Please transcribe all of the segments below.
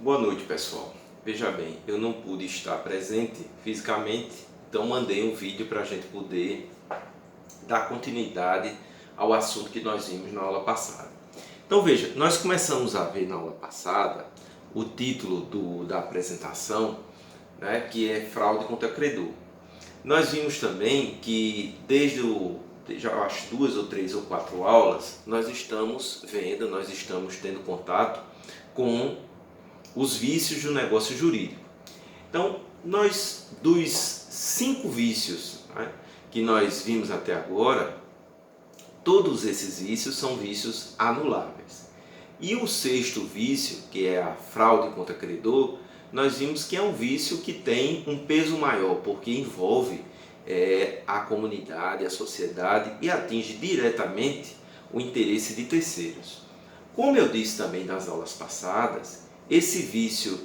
Boa noite, pessoal. Veja bem, eu não pude estar presente fisicamente, então mandei um vídeo para a gente poder dar continuidade ao assunto que nós vimos na aula passada. Então veja, nós começamos a ver na aula passada o título da apresentação, né, que é fraude contra credor. Nós vimos também que desde já acho 2 ou 3 ou 4 aulas, nós estamos tendo contato com os vícios do negócio jurídico. Então, dos 5 vícios, né, que nós vimos até agora, todos esses vícios são vícios anuláveis. E o 6º vício, que é a fraude contra credor, nós vimos que é um vício que tem um peso maior, porque envolve a comunidade, a sociedade e atinge diretamente o interesse de terceiros. Como eu disse também nas aulas passadas, esse vício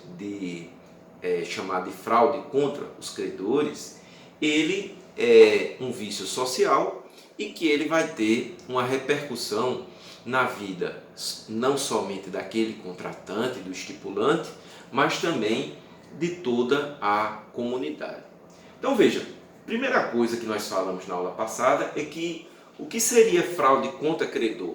chamado de fraude contra os credores, ele é um vício social e que ele vai ter uma repercussão na vida não somente daquele contratante, do estipulante, mas também de toda a comunidade. Então veja, primeira coisa que nós falamos na aula passada é que o que seria fraude contra credor?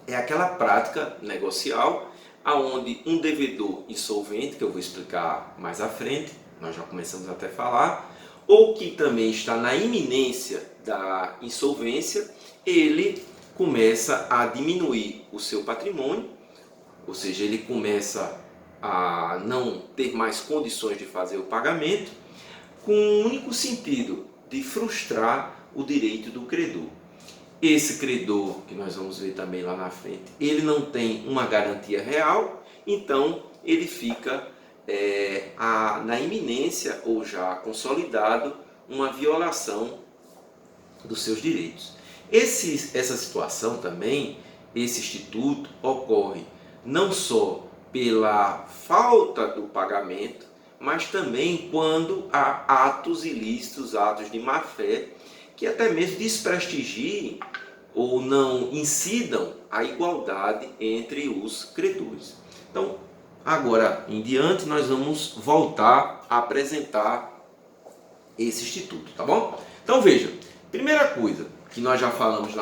É aquela prática negocial aonde um devedor insolvente, que eu vou explicar mais à frente, nós já começamos até a falar, ou que também está na iminência da insolvência, ele começa a diminuir o seu patrimônio, ou seja, ele começa a não ter mais condições de fazer o pagamento, com o único sentido de frustrar o direito do credor. Esse credor, que nós vamos ver também lá na frente, ele não tem uma garantia real, então ele fica na iminência ou já consolidado uma violação dos seus direitos. Essa situação também, esse instituto, ocorre não só pela falta do pagamento, mas também quando há atos ilícitos, atos de má-fé, que até mesmo desprestigiem ou não incidam a igualdade entre os credores. Então, agora em diante, nós vamos voltar a apresentar esse instituto, tá bom? Então veja, primeira coisa que nós já falamos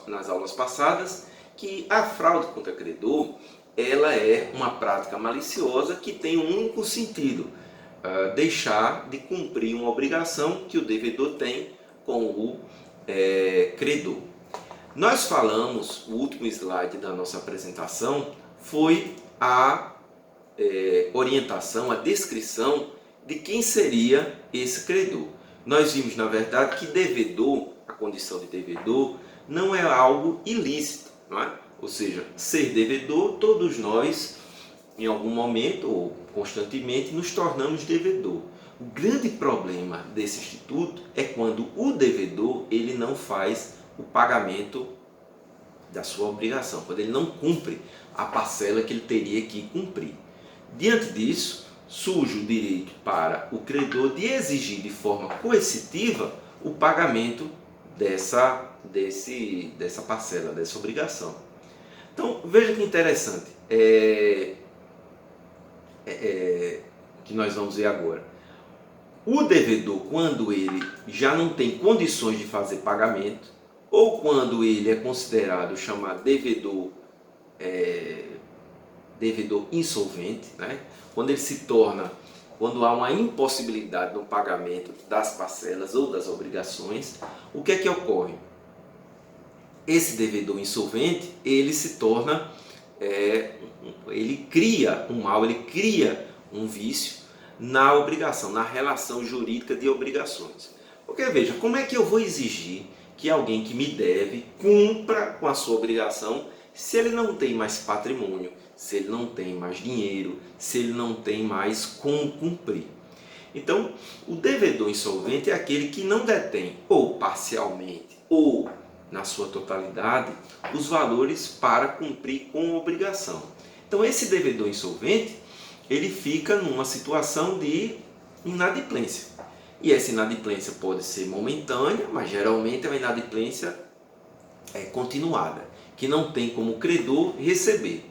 nas aulas passadas, que a fraude contra credor, ela é uma prática maliciosa que tem um único sentido, deixar de cumprir uma obrigação que o devedor tem com o credor. Nós falamos, o último slide da nossa apresentação foi a orientação, a descrição de quem seria esse credor. Nós vimos, na verdade, que devedor, a condição de devedor, não é algo ilícito, não é? Ou seja, ser devedor, todos nós, em algum momento ou constantemente, nos tornamos devedor. O grande problema desse instituto é quando o devedor ele não faz o pagamento da sua obrigação, quando ele não cumpre a parcela que ele teria que cumprir. Diante disso, surge o direito para o credor de exigir de forma coercitiva o pagamento dessa parcela, dessa obrigação. Então, veja que interessante, que nós vamos ver agora. O devedor, quando ele já não tem condições de fazer pagamento, ou quando ele é considerado chamado devedor insolvente, né? Quando há uma impossibilidade no pagamento das parcelas ou das obrigações, o que é que ocorre? Esse devedor insolvente, ele se torna, ele cria um mal, ele cria um vício na obrigação, na relação jurídica de obrigações. Porque veja, como é que eu vou exigir que alguém que me deve cumpra com a sua obrigação se ele não tem mais patrimônio, se ele não tem mais dinheiro, se ele não tem mais como cumprir? Então, o devedor insolvente é aquele que não detém, ou parcialmente, ou na sua totalidade, os valores para cumprir com a obrigação. Então, esse devedor insolvente, ele fica numa situação de inadimplência. E essa inadimplência pode ser momentânea, mas geralmente é uma inadimplência continuada, que não tem como o credor receber.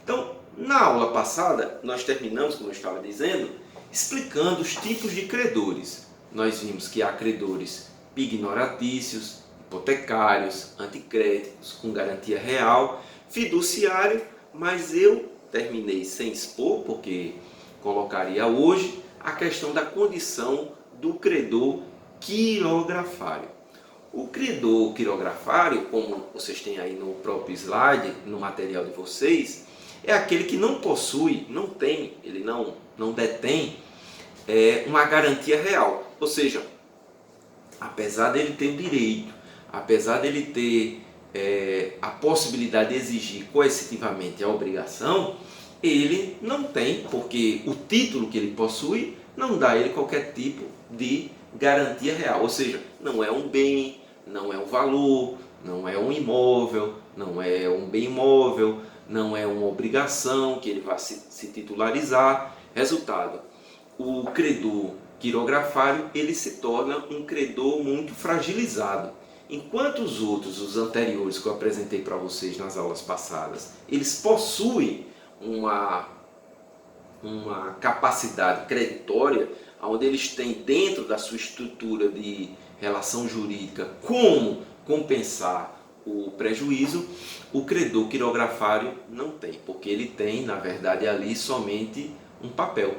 Então, Na aula passada, nós terminamos, como eu estava dizendo, explicando os tipos de credores. Nós vimos que há credores pignoratícios, hipotecários, anticréticos, com garantia real, fiduciário, mas eu terminei sem expor, porque colocaria hoje a questão da condição do credor quirografário. O credor quirografário, como vocês têm aí no próprio slide, no material de vocês, é aquele que não possui, não tem, ele não detém uma garantia real. Ou seja, apesar dele ter o direito, apesar dele ter a possibilidade de exigir coercitivamente a obrigação, ele não tem, porque o título que ele possui não dá a ele qualquer tipo de garantia real. Ou seja, não é um bem, não é um valor, não é um imóvel, não é um bem imóvel, não é uma obrigação que ele vai se titularizar. Resultado, o credor quirografário ele se torna um credor muito fragilizado. Enquanto os outros, os anteriores que eu apresentei para vocês nas aulas passadas, eles possuem uma capacidade creditória, onde eles têm dentro da sua estrutura de relação jurídica como compensar o prejuízo, o credor quirografário não tem, porque ele tem, na verdade, ali somente um papel,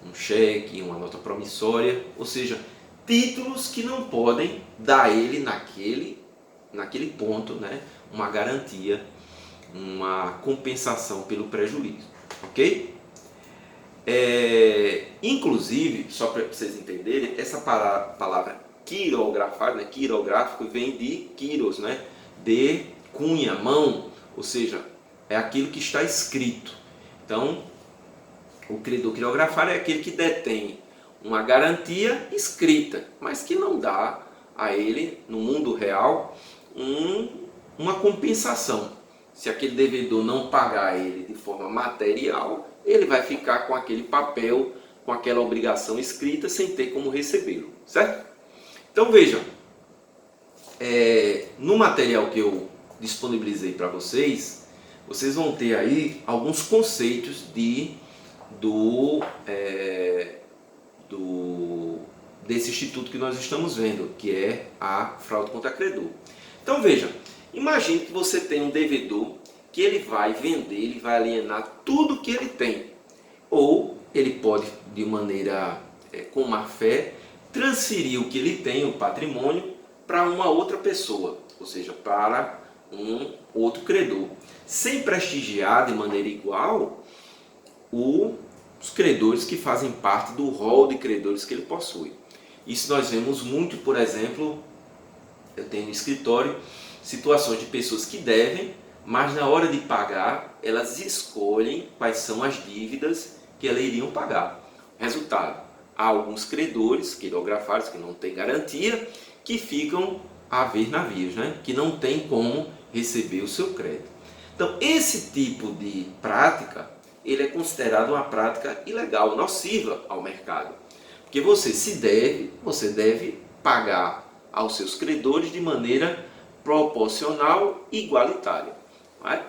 um cheque, uma nota promissória, ou seja, títulos que não podem dar a ele naquele ponto, né, uma garantia, uma compensação pelo prejuízo, ok? Inclusive, só para vocês entenderem, essa palavra quirografar, né, quirográfico, vem de quiros, né, de cunha, mão, ou seja, é aquilo que está escrito. Então, o credor quirografário é aquele que detém uma garantia escrita, mas que não dá a ele, no mundo real, uma compensação. Se aquele devedor não pagar ele de forma material, ele vai ficar com aquele papel, com aquela obrigação escrita, sem ter como recebê-lo, certo? Então vejam, no material que eu disponibilizei para vocês, vocês vão ter aí alguns conceitos desse instituto que nós estamos vendo, que é a fraude contra credor. Então veja, imagine que você tem um devedor que ele vai vender, ele vai alienar tudo que ele tem. Ou ele pode, de maneira com má fé, transferir o que ele tem, o patrimônio, para uma outra pessoa, ou seja, para um outro credor, sem prestigiar de maneira igual os credores que fazem parte do rol de credores que ele possui. Isso nós vemos muito, por exemplo, eu tenho no escritório situações de pessoas que devem, mas na hora de pagar, elas escolhem quais são as dívidas que elas iriam pagar. Resultado, há alguns credores, quirografários, que não têm garantia, que ficam a ver navios, né? Que não tem como receber o seu crédito. Então, esse tipo de prática, ele é considerado uma prática ilegal, nociva ao mercado. Porque você deve pagar aos seus credores de maneira proporcional e igualitária. Não é?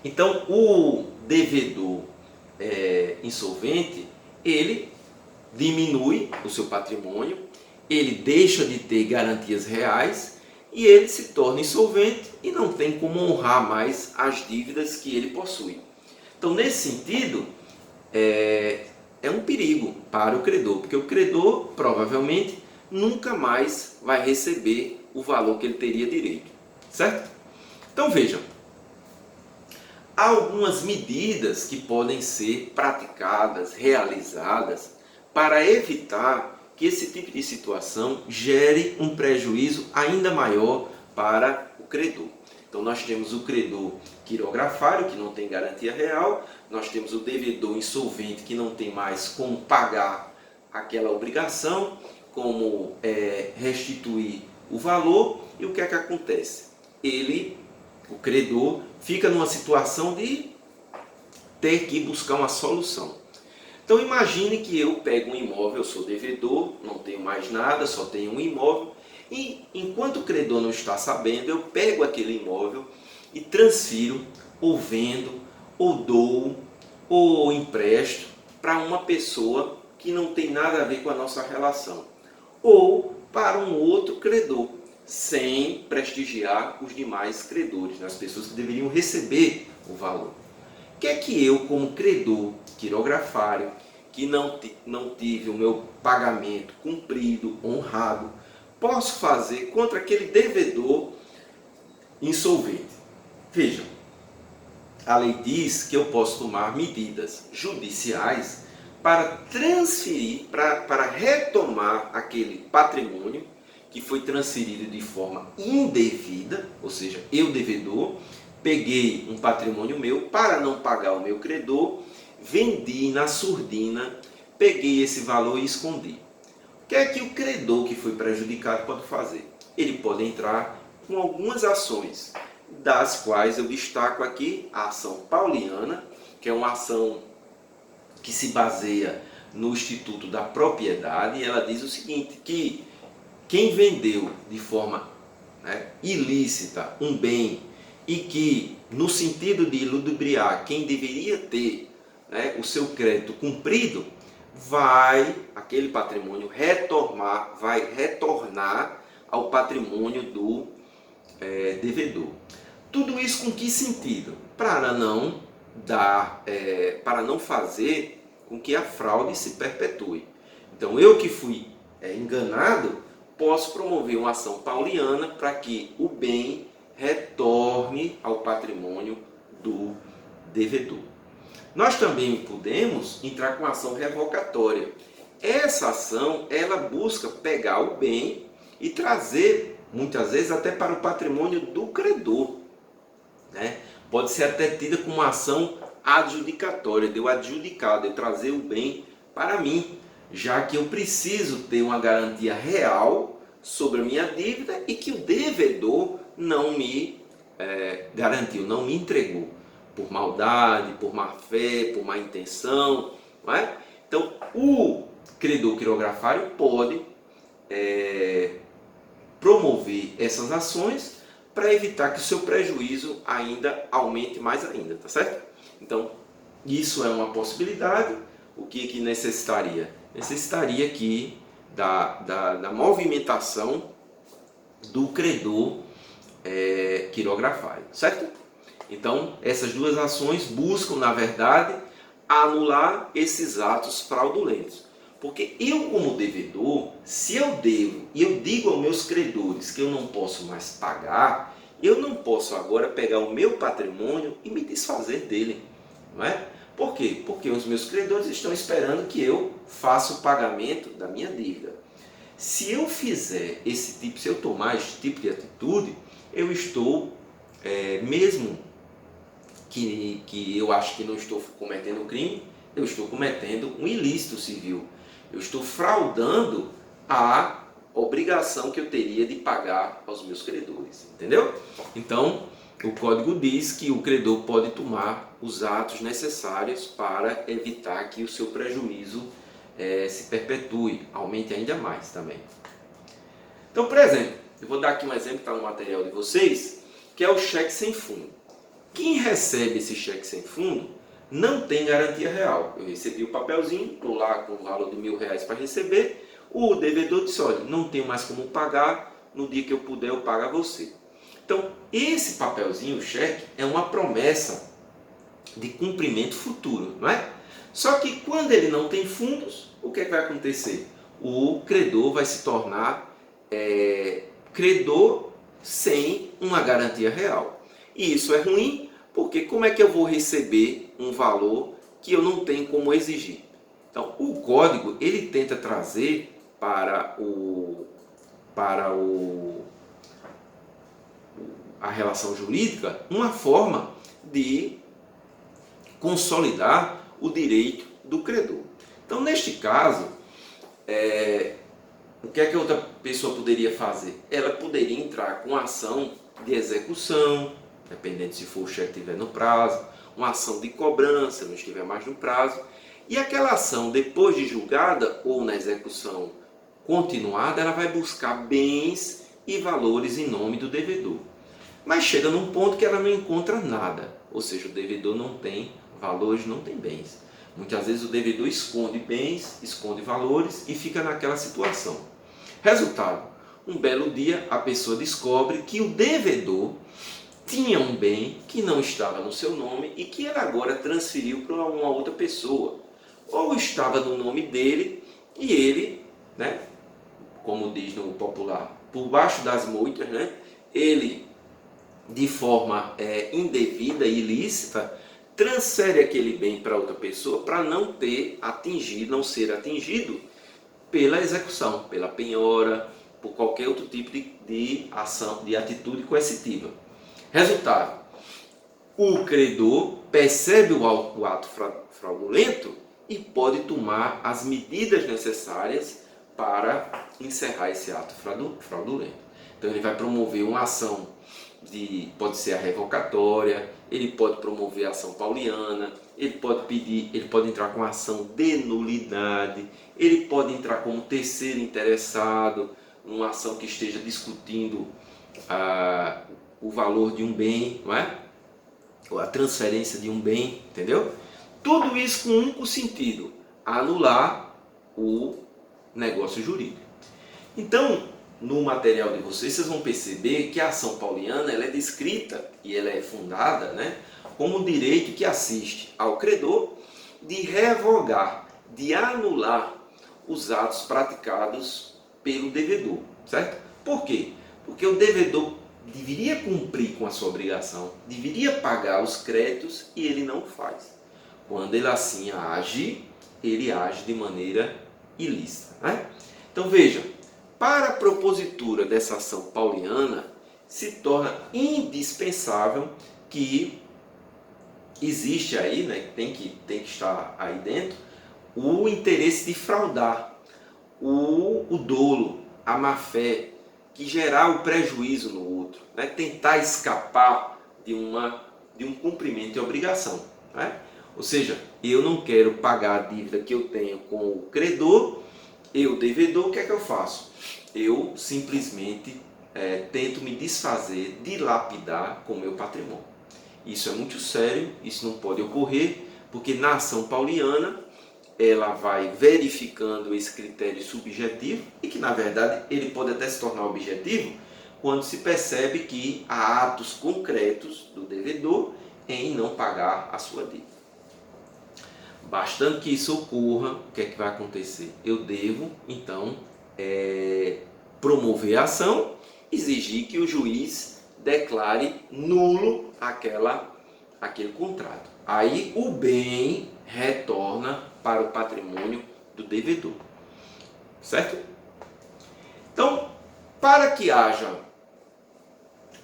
Então, o devedor insolvente, ele diminui o seu patrimônio, ele deixa de ter garantias reais e ele se torna insolvente e não tem como honrar mais as dívidas que ele possui. Então, nesse sentido, é um perigo para o credor, porque o credor provavelmente nunca mais vai receber o valor que ele teria direito, certo? Então vejam, há algumas medidas que podem ser praticadas, realizadas, para evitar que esse tipo de situação gere um prejuízo ainda maior para o credor. Então nós temos o credor quirografário, que não tem garantia real, nós temos o devedor insolvente, que não tem mais como pagar aquela obrigação, como restituir o valor, e o que é que acontece? O credor, fica numa situação de ter que buscar uma solução. Então imagine que eu pego um imóvel, eu sou devedor, não tenho mais nada, só tenho um imóvel, e enquanto o credor não está sabendo, eu pego aquele imóvel e transfiro, ou vendo, ou dou, ou empresto para uma pessoa que não tem nada a ver com a nossa relação, ou para um outro credor, sem prestigiar os demais credores, né? As pessoas que deveriam receber o valor. O que é que eu, como credor quirografário, que não tive o meu pagamento cumprido, honrado, posso fazer contra aquele devedor insolvente? Vejam, a lei diz que eu posso tomar medidas judiciais para transferir, para retomar aquele patrimônio que foi transferido de forma indevida, ou seja, eu devedor, peguei um patrimônio meu para não pagar o meu credor, vendi na surdina, peguei esse valor e escondi. O que é que o credor que foi prejudicado pode fazer? Ele pode entrar com algumas ações, das quais eu destaco aqui a ação pauliana, que é uma ação que se baseia no Instituto da Propriedade, e ela diz o seguinte, que quem vendeu de forma ilícita um bem e que, no sentido de ludibriar quem deveria ter o seu crédito cumprido, aquele patrimônio vai retornar ao patrimônio do devedor. Tudo isso com que sentido? Para não fazer com que a fraude se perpetue. Então, eu que fui enganado, posso promover uma ação pauliana para que o bem retorne ao patrimônio do devedor. Nós também podemos entrar com ação revocatória. Essa ação, ela busca pegar o bem e trazer, muitas vezes, até para o patrimônio do credor. Pode ser até tida como uma ação adjudicatória, de eu adjudicar, de eu trazer o bem para mim, já que eu preciso ter uma garantia real sobre a minha dívida e que o devedor não me garantiu, não me entregou, por maldade, por má fé, por má intenção. Não é? Então, o credor quirografário pode promover essas ações para evitar que o seu prejuízo ainda aumente mais ainda, tá certo? Então, isso é uma possibilidade. O que necessitaria? Necessitaria aqui da movimentação do credor quirografário, certo? Então, essas duas ações buscam, na verdade, anular esses atos fraudulentos. Porque eu, como devedor, se eu devo e eu digo aos meus credores que eu não posso mais pagar, eu não posso agora pegar o meu patrimônio e me desfazer dele. Não é? Por quê? Porque os meus credores estão esperando que eu faça o pagamento da minha dívida. Se eu fizer se eu tomar esse tipo de atitude, eu estou, mesmo que eu acho que não estou cometendo um crime, eu estou cometendo um ilícito civil. Eu estou fraudando a obrigação que eu teria de pagar aos meus credores. Entendeu? Então, o código diz que o credor pode tomar os atos necessários para evitar que o seu prejuízo se perpetue, aumente ainda mais também. Então, por exemplo, eu vou dar aqui um exemplo que está no material de vocês, que é o cheque sem fundo. Quem recebe esse cheque sem fundo não tem garantia real. Eu recebi o papelzinho, estou lá com o valor de R$1.000 para receber, o devedor disse, olha, não tenho mais como pagar, no dia que eu puder eu pago a você. Então, esse papelzinho, o cheque, é uma promessa de cumprimento futuro, não é? Só que quando ele não tem fundos, o que vai acontecer? O credor vai se tornar credor sem uma garantia real. E isso é ruim, porque como é que eu vou receber um valor que eu não tenho como exigir? Então, o código, ele tenta trazer para a relação jurídica uma forma de consolidar o direito do credor. Então, neste caso, o que é que outra pessoa poderia fazer? Ela poderia entrar com ação de execução, dependendo se for o cheque estiver no prazo, uma ação de cobrança, não estiver mais no prazo, e aquela ação, depois de julgada ou na execução continuada, ela vai buscar bens e valores em nome do devedor. Mas chega num ponto que ela não encontra nada. ou seja, o devedor não tem valores, não tem bens. Muitas vezes o devedor esconde bens, esconde valores e fica naquela situação. Resultado, um belo dia a pessoa descobre que o devedor tinha um bem que não estava no seu nome e que ele agora transferiu para uma outra pessoa. Ou estava no nome dele e ele, né, como diz no popular, por baixo das moitas, né, ele de forma indevida e ilícita transfere aquele bem para outra pessoa para não ser atingido pela execução, pela penhora, por qualquer outro tipo de ação, de atitude coercitiva. Resultado, o credor percebe o ato fraudulento e pode tomar as medidas necessárias para encerrar esse ato fraudulento. Então ele vai promover uma ação pode ser a revocatória, ele pode promover a ação pauliana, ele pode entrar com a ação de nulidade, ele pode entrar como terceiro interessado, numa ação que esteja discutindo o valor de um bem, não é? Ou a transferência de um bem, entendeu? Tudo isso com um único sentido: anular o negócio jurídico. Então, no material de vocês vão perceber que a ação pauliana ela é descrita e ela é fundada, né, como um direito que assiste ao credor de revogar, de anular os atos praticados pelo devedor, certo? Por quê? Porque o devedor deveria cumprir com a sua obrigação, deveria pagar os créditos e ele não faz. Quando ele assim age, ele age de maneira ilícita, né? Então veja, para a propositura dessa ação pauliana, se torna indispensável que existe aí, né, tem que estar aí dentro, o interesse de fraudar, o dolo, a má-fé, que gerar o prejuízo no outro, né, tentar escapar de um cumprimento de obrigação, né? Ou seja, eu não quero pagar a dívida que eu tenho com o credor, eu, devedor, o que é que eu faço? Eu simplesmente tento me desfazer, dilapidar com o meu patrimônio. Isso é muito sério, isso não pode ocorrer, porque na ação pauliana ela vai verificando esse critério subjetivo e que na verdade ele pode até se tornar objetivo quando se percebe que há atos concretos do devedor em não pagar a sua dívida. Bastando que isso ocorra, o que é que vai acontecer? Eu devo, então, promover a ação, exigir que o juiz declare nulo aquele contrato. Aí o bem retorna para o patrimônio do devedor. Certo? Então, para que haja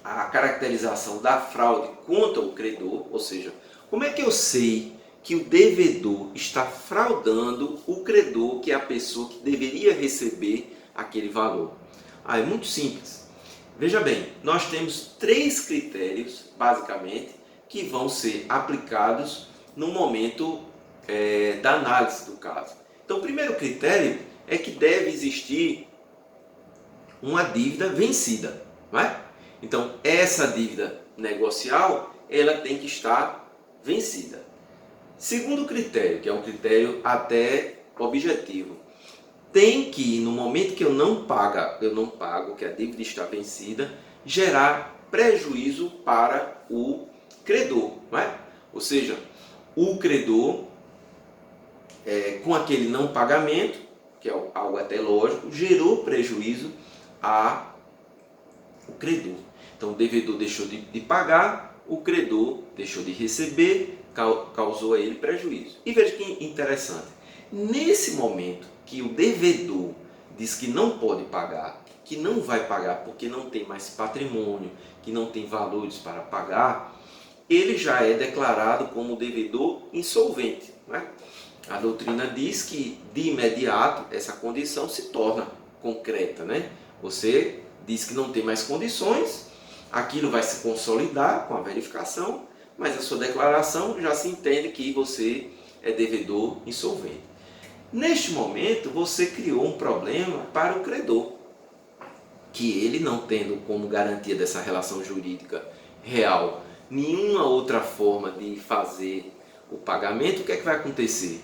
a caracterização da fraude contra o credor, ou seja, como é que eu sei que o devedor está fraudando o credor, que é a pessoa que deveria receber aquele valor? É muito simples. Veja bem, nós temos 3 critérios, basicamente, que vão ser aplicados no momento da análise do caso. Então, o primeiro critério é que deve existir uma dívida vencida, não é? Então, essa dívida negocial, ela tem que estar vencida. Segundo critério, que é um critério até objetivo, tem que, no momento que eu não pago, que a dívida está vencida, gerar prejuízo para o credor, não é? Ou seja, o credor, com aquele não pagamento, que é algo até lógico, gerou prejuízo ao credor. Então o devedor deixou de pagar, o credor deixou de receber, causou a ele prejuízo. E veja que interessante, nesse momento que o devedor diz que não pode pagar, que não vai pagar porque não tem mais patrimônio, que não tem valores para pagar, ele já é declarado como devedor insolvente, não é? A doutrina diz que de imediato essa condição se torna concreta, né? Você diz que não tem mais condições, aquilo vai se consolidar com a verificação, mas a sua declaração já se entende que você é devedor insolvente. Neste momento, você criou um problema para o credor, que ele, não tendo como garantia dessa relação jurídica real nenhuma outra forma de fazer o pagamento, o que é que vai acontecer?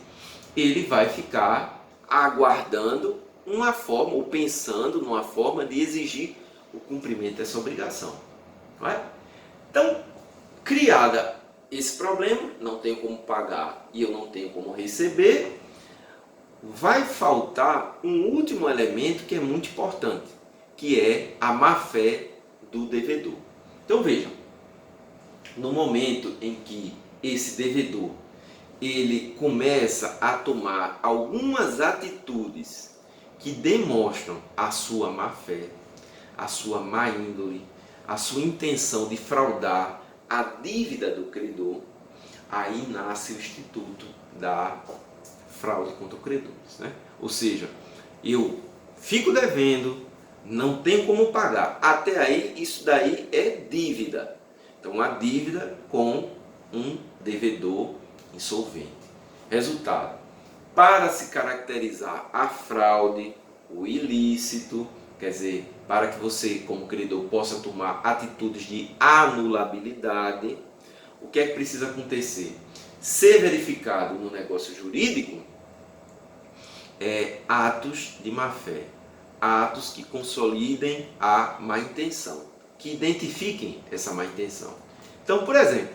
Ele vai ficar aguardando uma forma, ou pensando numa forma de exigir o cumprimento dessa obrigação. Não é? Então, criada esse problema, não tenho como pagar e eu não tenho como receber, vai faltar um último elemento que é muito importante, que é a má-fé do devedor. Então vejam, no momento em que esse devedor ele começa a tomar algumas atitudes que demonstram a sua má-fé, a sua má índole, a sua intenção de fraudar a dívida do credor, aí nasce o instituto da fraude contra o credor, né? Ou seja, eu fico devendo, não tenho como pagar. Até aí, isso daí é dívida. Então, a dívida com um devedor insolvente. Resultado: para se caracterizar a fraude, o ilícito, quer dizer, para que você, como credor, possa tomar atitudes de anulabilidade, o que é que precisa acontecer? Ser verificado no negócio jurídico atos de má-fé, atos que consolidem a má intenção, que identifiquem essa má intenção. Então, por exemplo,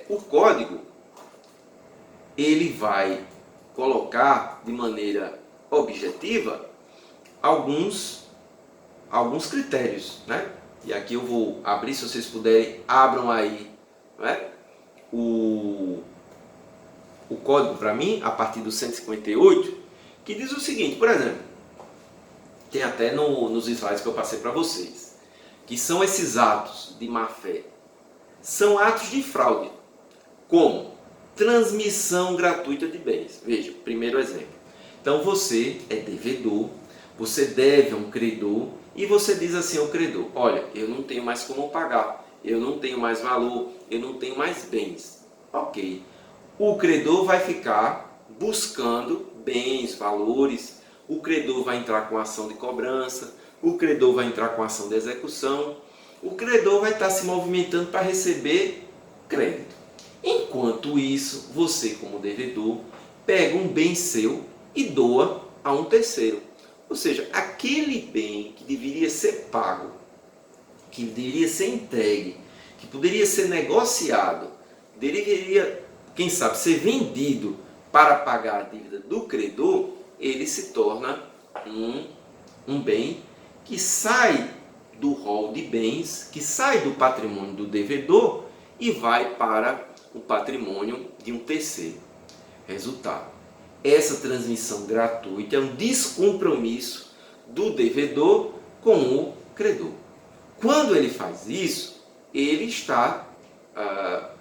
o código ele vai colocar de maneira objetiva alguns critérios, né? E aqui eu vou abrir, se vocês puderem, abram aí, né? o código para mim, a partir do 158, que diz o seguinte, por exemplo, tem até nos slides que eu passei para vocês, que são esses atos de má-fé, são atos de fraude, como transmissão gratuita de bens. Veja, primeiro exemplo. Então você é devedor, você deve a um credor e você diz assim ao credor: olha, eu não tenho mais como pagar, eu não tenho mais valor, eu não tenho mais bens. Ok. O credor vai ficar buscando bens, valores, o credor vai entrar com ação de cobrança, o credor vai entrar com ação de execução, o credor vai estar se movimentando para receber crédito. Enquanto isso, você, como devedor, pega um bem seu e doa a um terceiro. Ou seja, aquele bem que deveria ser pago, que deveria ser entregue, que poderia ser negociado, deveria, quem sabe, ser vendido para pagar a dívida do credor, ele se torna um bem que sai do rol de bens, que sai do patrimônio do devedor e vai para o patrimônio de um terceiro. Resultado: essa transmissão gratuita é um descompromisso do devedor com o credor. Quando ele faz isso, ele está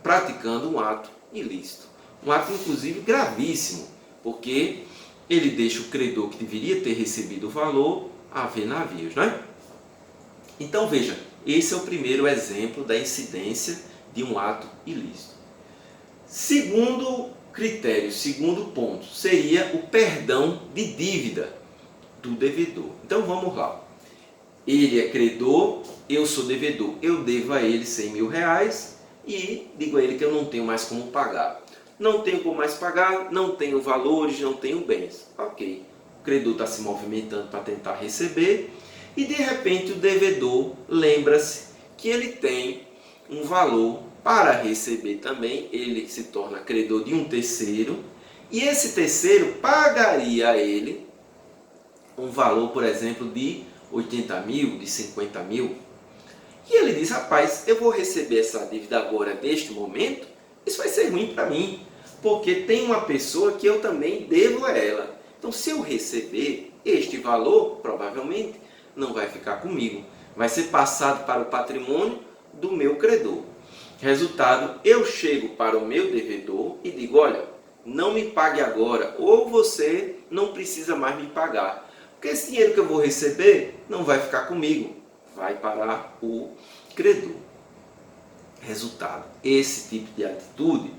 praticando um ato ilícito. Um ato, inclusive, gravíssimo, porque ele deixa o credor que deveria ter recebido o valor a ver navios, né? Então, veja, esse é o primeiro exemplo da incidência de um ato ilícito. Segundo critério, segundo ponto, seria o perdão de dívida do devedor. Então, vamos lá. Ele é credor, eu sou devedor, eu devo a ele 100 mil reais e digo a ele que eu não tenho mais como pagar. Não tenho como mais pagar, não tenho valores, não tenho bens. Ok, o credor está se movimentando para tentar receber e de repente o devedor lembra-se que ele tem um valor para receber também, ele se torna credor de um terceiro e esse terceiro pagaria a ele um valor, por exemplo, de 80 mil, de 50 mil. E ele diz: rapaz, eu vou receber essa dívida agora, neste momento, isso vai ser ruim para mim, porque tem uma pessoa que eu também devo a ela. Então, se eu receber este valor, provavelmente não vai ficar comigo, vai ser passado para o patrimônio do meu credor. Resultado: eu chego para o meu devedor e digo: olha, não me pague agora, ou você não precisa mais me pagar, porque esse dinheiro que eu vou receber não vai ficar comigo, vai para o credor. Resultado: esse tipo de atitude,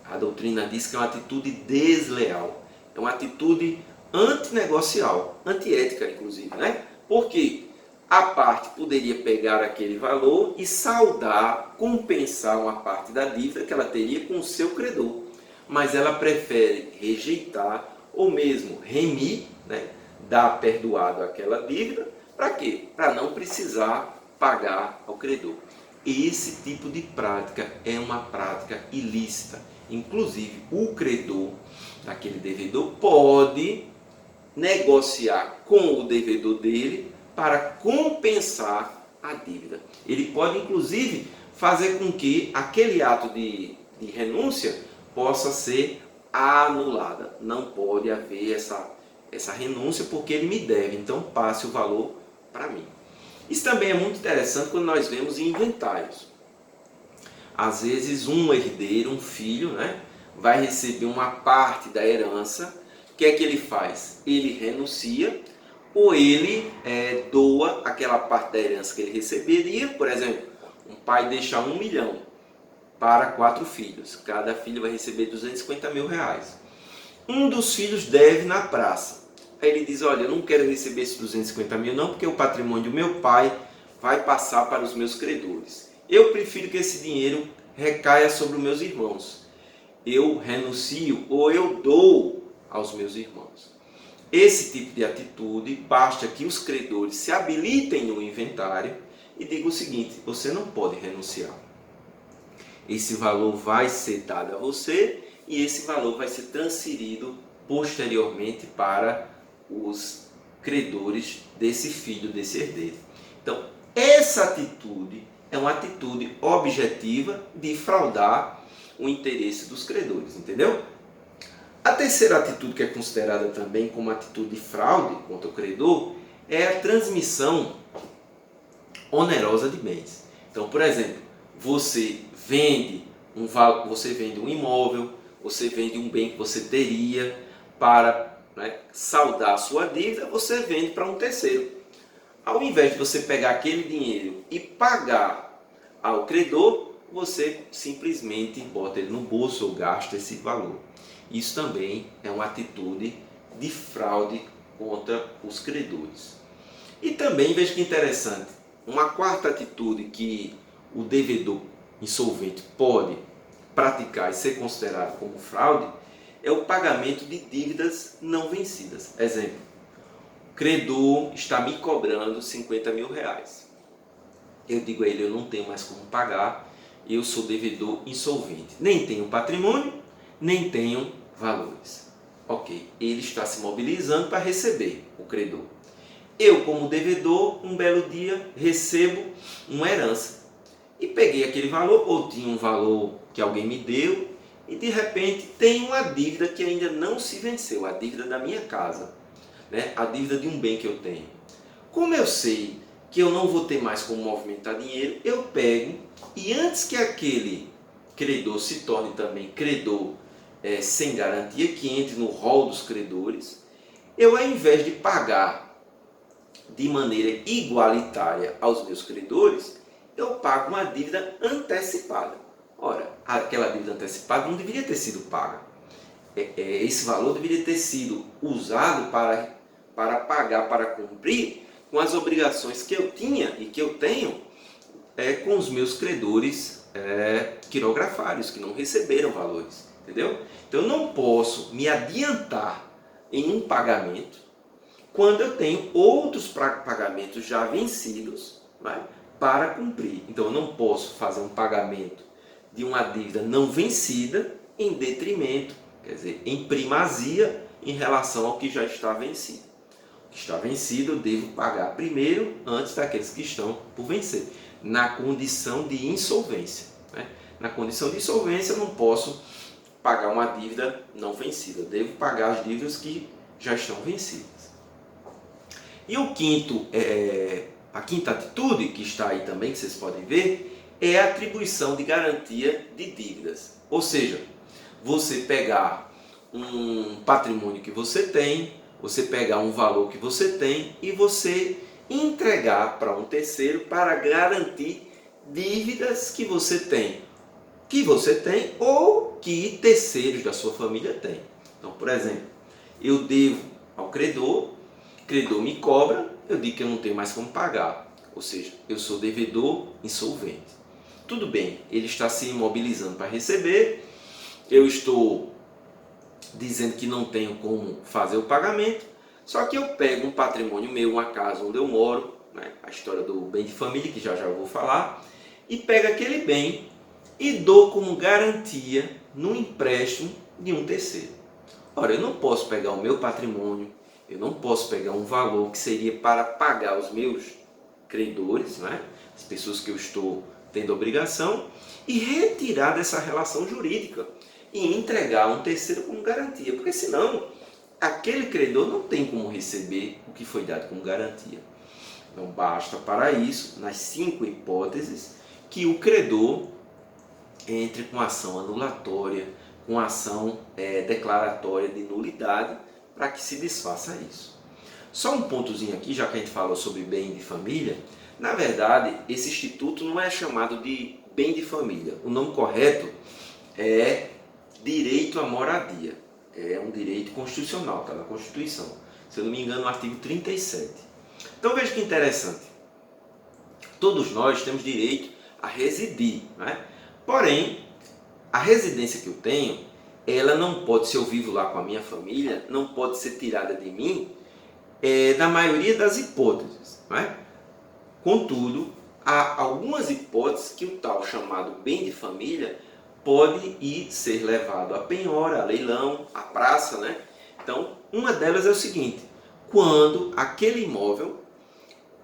a doutrina diz que é uma atitude desleal, é uma atitude antinegocial, antiética inclusive, né? Porque a parte poderia pegar aquele valor e saldar, compensar uma parte da dívida que ela teria com o seu credor. Mas ela prefere rejeitar ou mesmo remir, né, dar perdoado aquela dívida. Para quê? Para não precisar pagar ao credor. Esse tipo de prática é uma prática ilícita. Inclusive, o credor daquele devedor pode negociar com o devedor dele para compensar a dívida. Ele pode, inclusive, fazer com que aquele ato de renúncia possa ser anulada. Não pode haver essa renúncia porque ele me deve, então passe o valor para mim. Isso também é muito interessante quando nós vemos em inventários. Às vezes um herdeiro, um filho, né, vai receber uma parte da herança. O que é que ele faz? Ele renuncia ou ele doa aquela parte da herança que ele receberia. Por exemplo, um pai deixa 1 milhão para 4 filhos. Cada filho vai receber 250 mil reais. Um dos filhos deve na praça. Aí ele diz, olha, eu não quero receber esses 250 mil não, porque o patrimônio do meu pai vai passar para os meus credores. Eu prefiro que esse dinheiro recaia sobre os meus irmãos. Eu renuncio ou eu dou aos meus irmãos. Esse tipo de atitude, basta que os credores se habilitem no inventário e digam o seguinte, você não pode renunciar. Esse valor vai ser dado a você e esse valor vai ser transferido posteriormente para os credores desse filho, desse herdeiro. Então, essa atitude é uma atitude objetiva de fraudar o interesse dos credores, entendeu? A terceira atitude que é considerada também como atitude de fraude contra o credor é a transmissão onerosa de bens. Então, por exemplo, você vende um imóvel, você vende um bem que você teria para saldar a sua dívida, você vende para um terceiro. Ao invés de você pegar aquele dinheiro e pagar ao credor, você simplesmente bota ele no bolso ou gasta esse valor. Isso também é uma atitude de fraude contra os credores. E também, veja que interessante, uma quarta atitude que o devedor insolvente pode praticar e ser considerado como fraude é o pagamento de dívidas não vencidas. Exemplo, o credor está me cobrando 50 mil reais. Eu digo a ele, eu não tenho mais como pagar, eu sou devedor insolvente. Nem tenho patrimônio, nem tenho valores. Ok, ele está se mobilizando para receber o credor. Eu, como devedor, um belo dia recebo uma herança. E peguei aquele valor, ou tinha um valor que alguém me deu, e de repente tem uma dívida que ainda não se venceu, a dívida da minha casa, né? A dívida de um bem que eu tenho. Como eu sei que eu não vou ter mais como movimentar dinheiro, eu pego e antes que aquele credor se torne também credor sem garantia, que entre no rol dos credores, eu, ao invés de pagar de maneira igualitária aos meus credores, eu pago uma dívida antecipada. Ora, aquela dívida antecipada não deveria ter sido paga. Esse valor deveria ter sido usado para pagar, para cumprir com as obrigações que eu tinha e que eu tenho com os meus credores quirografários, que não receberam valores. Entendeu? Então eu não posso me adiantar em um pagamento quando eu tenho outros pagamentos já vencidos, né, para cumprir. Então eu não posso fazer um pagamento de uma dívida não vencida em detrimento, quer dizer, em primazia em relação ao que já está vencido. O que está vencido eu devo pagar primeiro antes daqueles que estão por vencer, na condição de insolvência. Né? Na condição de insolvência eu não posso pagar uma dívida não vencida, eu devo pagar as dívidas que já estão vencidas. E a quinta atitude que está aí também, que vocês podem ver, é a atribuição de garantia de dívidas. Ou seja, você pegar um patrimônio que você tem, você pegar um valor que você tem e você entregar para um terceiro para garantir dívidas que você tem ou que terceiros da sua família têm. Então, por exemplo, eu devo ao credor credor me cobra, eu digo que eu não tenho mais como pagar. Ou seja, eu sou devedor insolvente. Tudo bem, ele está se imobilizando para receber, eu estou dizendo que não tenho como fazer o pagamento, só que eu pego um patrimônio meu, uma casa onde eu moro, né, a história do bem de família, que já eu vou falar, e pego aquele bem e dou como garantia no empréstimo de um terceiro. Ora, eu não posso pegar o meu patrimônio, eu não posso pegar um valor que seria para pagar os meus credores, né, as pessoas que eu estou tendo obrigação, e retirar dessa relação jurídica e entregar a um terceiro como garantia, porque senão aquele credor não tem como receber o que foi dado como garantia. Não basta para isso, nas 5 hipóteses, que o credor entre com ação anulatória, com ação declaratória de nulidade, para que se desfaça isso. Só um pontozinho aqui, já que a gente falou sobre bem de família, na verdade, esse instituto não é chamado de bem de família. O nome correto é direito à moradia. É um direito constitucional, está na Constituição. Se eu não me engano, no artigo 37. Então veja que interessante. Todos nós temos direito a residir, né? Porém, a residência que eu tenho, ela não pode, se eu vivo lá com a minha família, não pode ser tirada de mim na maioria das hipóteses, né? Contudo, há algumas hipóteses que o tal chamado bem de família pode ir ser levado a penhora, a leilão, a praça, né? Então, uma delas é o seguinte: quando aquele imóvel,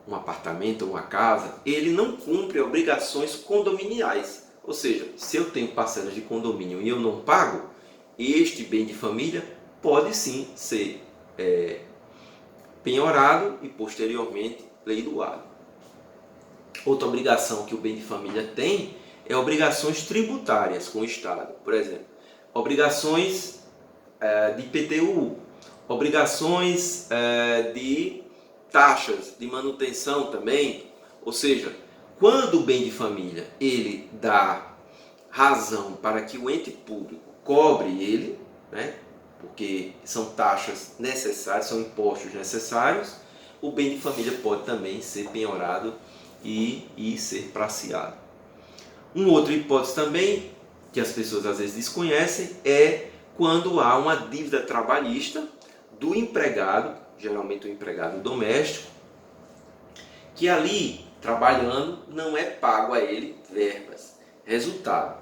um apartamento ou uma casa, ele não cumpre obrigações condominiais. Ou seja, se eu tenho parcelas de condomínio e eu não pago, este bem de família pode sim ser penhorado e posteriormente leiloado. Outra obrigação que o bem de família tem é obrigações tributárias com o Estado. Por exemplo, obrigações de IPTU, obrigações de taxas de manutenção também. Ou seja, quando o bem de família ele dá razão para que o ente público cobre ele, né, porque são taxas necessárias, são impostos necessários, o bem de família pode também ser penhorado e ser praceado. Uma outra hipótese também, que as pessoas às vezes desconhecem, é quando há uma dívida trabalhista do empregado, geralmente o empregado doméstico, que ali, trabalhando, não é pago a ele verbas. Resultado: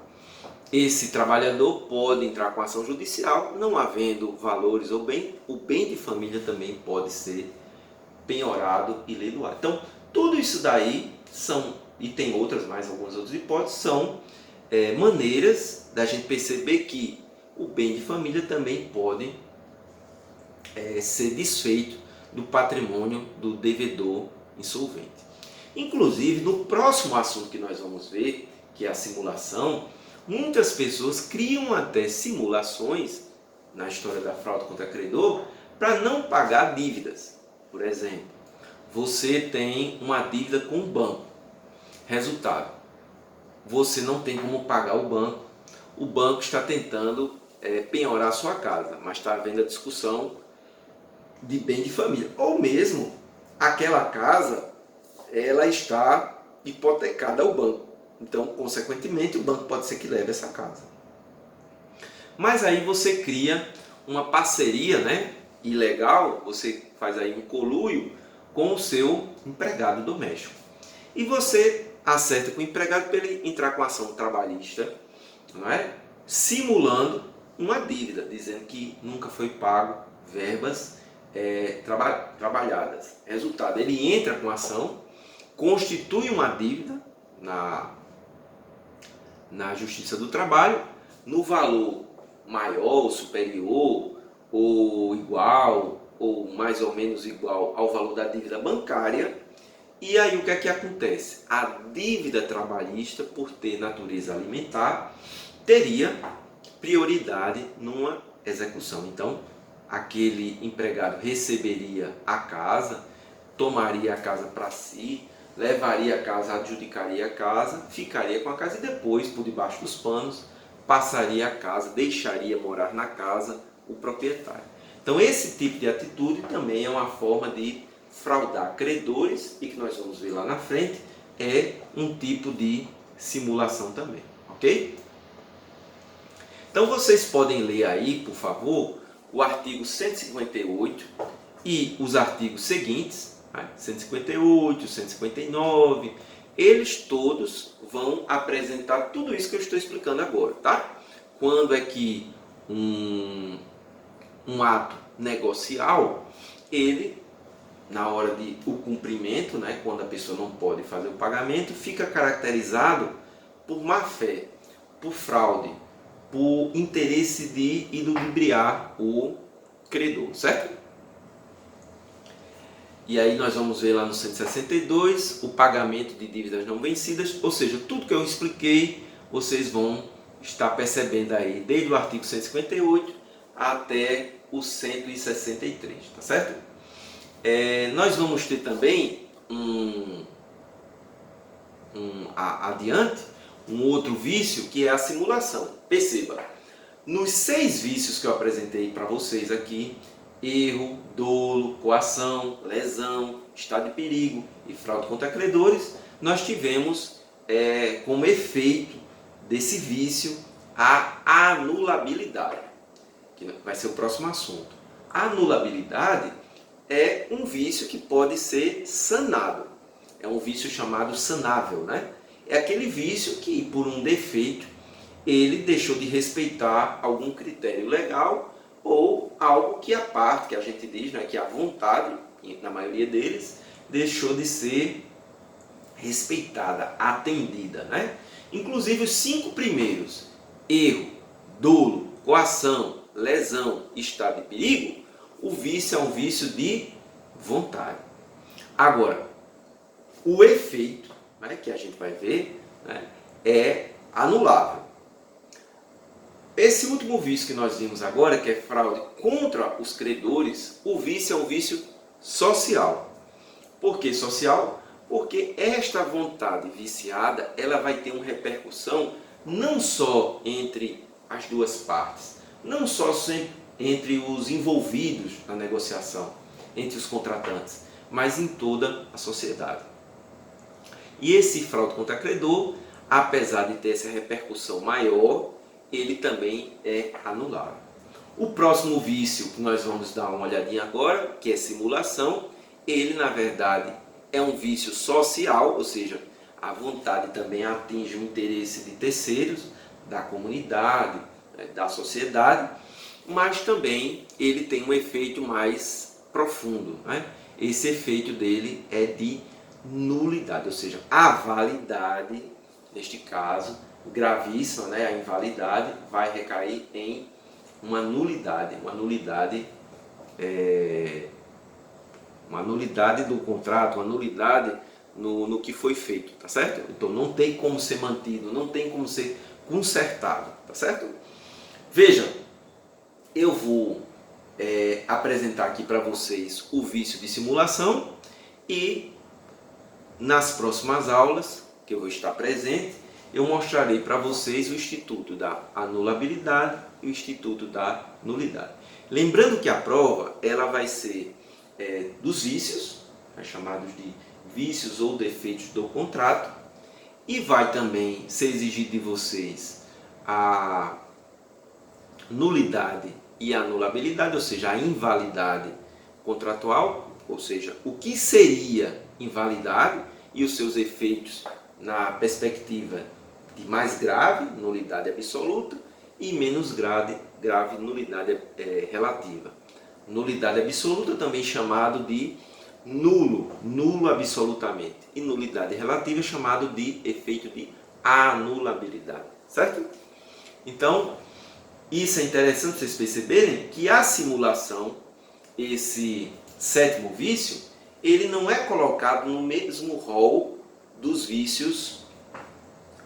esse trabalhador pode entrar com ação judicial, não havendo valores ou bem, o bem de família também pode ser penhorado e leiloado. Então, tudo isso daí são, e tem algumas outras hipóteses, são maneiras da gente perceber que o bem de família também pode ser desfeito do patrimônio do devedor insolvente. Inclusive, no próximo assunto que nós vamos ver, que é a simulação, muitas pessoas criam até simulações na história da fraude contra credor para não pagar dívidas. Por exemplo, você tem uma dívida com o banco. Resultado: você não tem como pagar o banco está tentando penhorar a sua casa, mas está havendo a discussão de bem de família. Ou mesmo, aquela casa ela está hipotecada ao banco. Então, consequentemente, o banco pode ser que leve essa casa. Mas aí você cria uma parceria, né, ilegal, você faz aí um conluio com o seu empregado doméstico. E você acerta com o empregado para ele entrar com ação trabalhista, não é? Simulando uma dívida, dizendo que nunca foi pago verbas trabalhadas. Resultado: ele entra com ação, constitui uma dívida na Justiça do Trabalho, no valor maior, superior, ou igual, ou mais ou menos igual ao valor da dívida bancária. E aí o que é que acontece? A dívida trabalhista, por ter natureza alimentar, teria prioridade numa execução. Então, aquele empregado receberia a casa, tomaria a casa para si, levaria a casa, adjudicaria a casa, ficaria com a casa e depois, por debaixo dos panos, passaria a casa, deixaria morar na casa o proprietário. Então esse tipo de atitude também é uma forma de fraudar credores e que nós vamos ver lá na frente é um tipo de simulação também, ok? Então vocês podem ler aí, por favor, o artigo 158 e os artigos seguintes, 158, 159, eles todos vão apresentar tudo isso que eu estou explicando agora, tá? Quando é que um ato negocial, ele, na hora de o cumprimento, né, quando a pessoa não pode fazer o pagamento, fica caracterizado por má-fé, por fraude, por interesse de iludibriar o credor, certo? E aí nós vamos ver lá no 162 o pagamento de dívidas não vencidas, ou seja, tudo que eu expliquei, vocês vão estar percebendo aí, desde o artigo 158 até o 163, tá certo? Nós vamos ter também adiante um outro vício que é a simulação. Perceba, nos 6 vícios que eu apresentei para vocês aqui, erro, dolo, coação, lesão, estado de perigo e fraude contra credores, nós tivemos como efeito desse vício a anulabilidade, que vai ser o próximo assunto. A anulabilidade é um vício que pode ser sanado. É um vício chamado sanável, né? É aquele vício que, por um defeito, ele deixou de respeitar algum critério legal ou algo que a parte, que a gente diz, né, que a vontade, na maioria deles, deixou de ser respeitada, atendida, né? Inclusive os 5 primeiros, erro, dolo, coação, lesão, estado de perigo, o vício é um vício de vontade. Agora, o efeito, né, que a gente vai ver, né, é anulável. Esse último vício que nós vimos agora, que é fraude contra os credores, o vício é um vício social. Por que social? Porque esta vontade viciada, ela vai ter uma repercussão não só entre as duas partes, não só entre os envolvidos na negociação, entre os contratantes, mas em toda a sociedade. E esse fraude contra credor, apesar de ter essa repercussão maior, ele também é anulável. O próximo vício que nós vamos dar uma olhadinha agora, que é simulação, ele na verdade é um vício social, ou seja, a vontade também atinge o interesse de terceiros, da comunidade, da sociedade, mas também ele tem um efeito mais profundo, né? Esse efeito dele é de nulidade, ou seja, a validade, neste caso, gravíssima, né? A invalidade vai recair em uma nulidade do contrato, uma nulidade no que foi feito, tá certo? Então não tem como ser mantido, não tem como ser consertado, tá certo? Veja, eu vou apresentar aqui para vocês o vício de simulação e nas próximas aulas que eu vou estar presente, eu mostrarei para vocês o instituto da anulabilidade e o instituto da nulidade. Lembrando que a prova ela vai ser dos vícios, chamados de vícios ou defeitos do contrato, e vai também ser exigido de vocês a nulidade e a anulabilidade, ou seja, a invalidade contratual, ou seja, o que seria invalidade e os seus efeitos na perspectiva de mais grave, nulidade absoluta, e menos grave, nulidade relativa. Nulidade absoluta também chamado de nulo absolutamente, e nulidade relativa chamado de efeito de anulabilidade, certo? Então, isso é interessante vocês perceberem que a simulação, esse 7º vício, ele não é colocado no mesmo rol dos vícios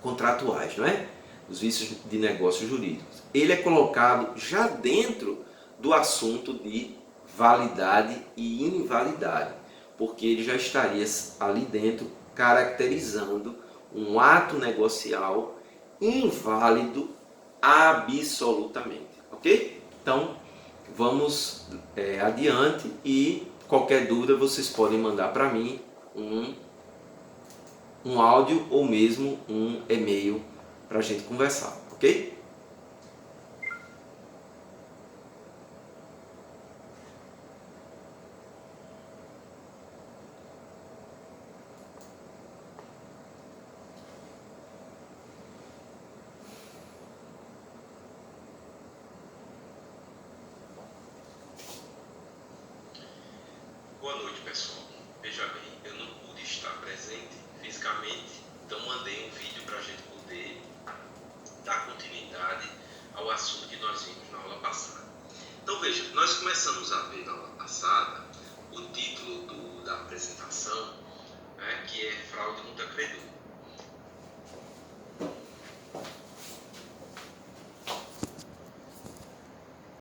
contratuais, não é? Os vícios de negócios jurídicos. Ele é colocado já dentro do assunto de validade e invalidade, porque ele já estaria ali dentro caracterizando um ato negocial inválido absolutamente, ok? Então, vamos adiante e qualquer dúvida vocês podem mandar para mim um áudio ou mesmo um e-mail para a gente conversar, ok? Boa noite, pessoal. Veja bem, eu não pude estar presente fisicamente, então mandei um vídeo para a gente poder dar continuidade ao assunto que nós vimos na aula passada. Então veja, nós começamos a ver na aula passada